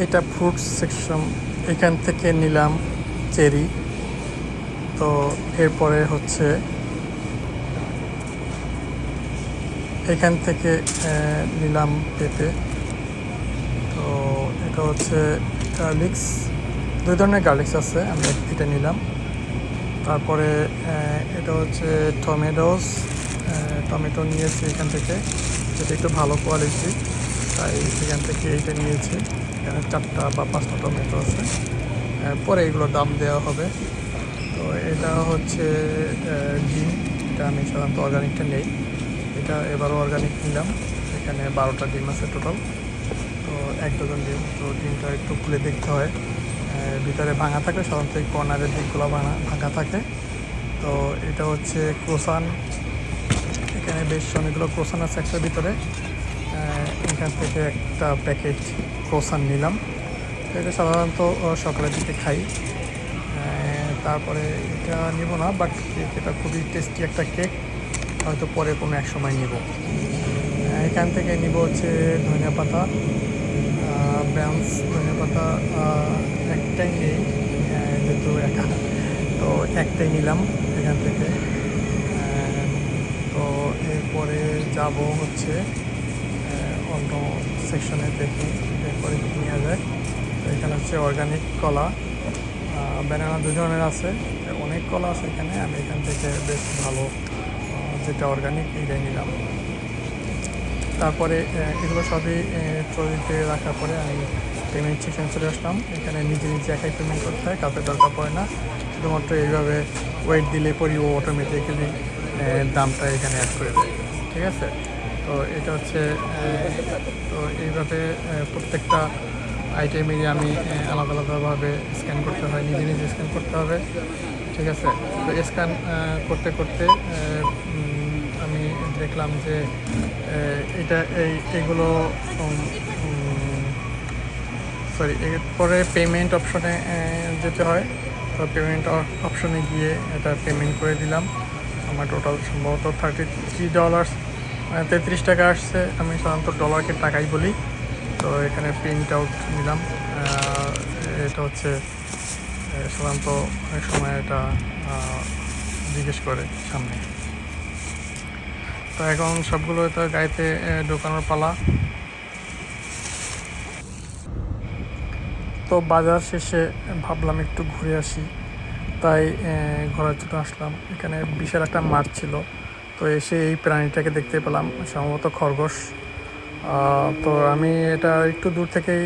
এটা fruit section, এখান থেকে নিলাম চেরি। তো এরপরে হচ্ছে এখান থেকে নিলাম পেঁপে। তো এটা হচ্ছে গার্লিক্স, দুই ধরনের গার্লিক্স আছে, আমি এটা নিলাম। তারপরে এটা হচ্ছে টমেটো নিয়েছি এখান থেকে, যেটা একটু ভালো কোয়ালিটি, তাই এখান থেকে এইটা নিয়েছি। এখানে 4টা বা 5টা টমেটো আছে, পরে এগুলোর দাম দেওয়া হবে। তো এটা হচ্ছে ডিম, এটা আমি সাধারণত অর্গানিকটা নেই, এটা এবারও অর্গানিক নিলাম। এখানে 12টা ডিম আছে টোটাল, তো 1 ডজন ডিম। তো ডিমটা একটু খুলে দেখতে হয়, ভিতরে ভাঙা থাকে, সাধারণত এই কর্নারের দিকগুলো ভাঙা থাকে। তো এটা হচ্ছে ক্রোসান, এখানে বেশ অনেকগুলো ক্রোসান আছে একটার ভিতরে। এখান থেকে একটা প্যাকেট ক্রোসান নিলাম। তো এটা সাধারণত সকালের দিকে খাই। তারপরে এটা নিব না, বাট কেক, এটা খুবই টেস্টি একটা কেক, হয়তো পরে কোনো এক সময় নিব। এখান থেকে নিব হচ্ছে ধনিয়া পাতা, ব্রাউন্স ধনিয়া পাতা একটাই নেই, যেহেতু একা, তো একটাই নিলাম এখান থেকে। তো এরপরে যাব হচ্ছে অন্য সেকশনে, দেখি এরপরে কী নেওয়া যায়। তো এখানে হচ্ছে অর্গানিক কলা, ব্যানানা 2 ধরনের আছে, অনেক কলা আছে এখানে। আমি এখান থেকে বেশ ভালো যেটা অর্গানিক এইটাই নিলাম। তারপরে এগুলো সবই ট্রলিতে রাখার পরে আমি পেমেন্ট সেকশন চলে আসলাম। এখানে নিজে একাই পেমেন্ট করতে হয়, কাউকে দরকার পড়ে না, শুধুমাত্র এইভাবে ওয়েট দিলে পরই ও অটোমেটিক্যালি দামটা এখানে অ্যাড করে দেয়। ঠিক আছে, তো এটা হচ্ছে তো এইভাবে প্রত্যেকটা আইটেমেরই আমি আলাদা আলাদাভাবে স্ক্যান করতে হয়, নিজে স্ক্যান করতে হবে। ঠিক আছে, তো স্ক্যান করতে করতে আমি দেখলাম যে এগুলো সরি, এরপরে পেমেন্ট অপশনে যেতে হয়। তো পেমেন্ট অপশনে গিয়ে এটা পেমেন্ট করে দিলাম। আমার টোটাল সম্ভবত $33, 33 টাকা আসছে। আমি সাধারণত ডলারকে টাকাই বলি। তো এখানে প্রিন্ট আউট নিলাম। এটা হচ্ছে সাধারণত অনেক সময় এটা জিজ্ঞেস করে সামনে। তো এখন সবগুলো তো গাড়িতে ঢোকানোর পালা। তো বাজার শেষে ভাবলাম একটু ঘুরে আসি, তাই ঘোরার জন্য আসলাম। এখানে বিশাল একটা মাঠ ছিল, তো এসে এই প্রাণীটাকে দেখতে পেলাম, সম্ভবত খরগোশ। তো আমি এটা একটু দূর থেকেই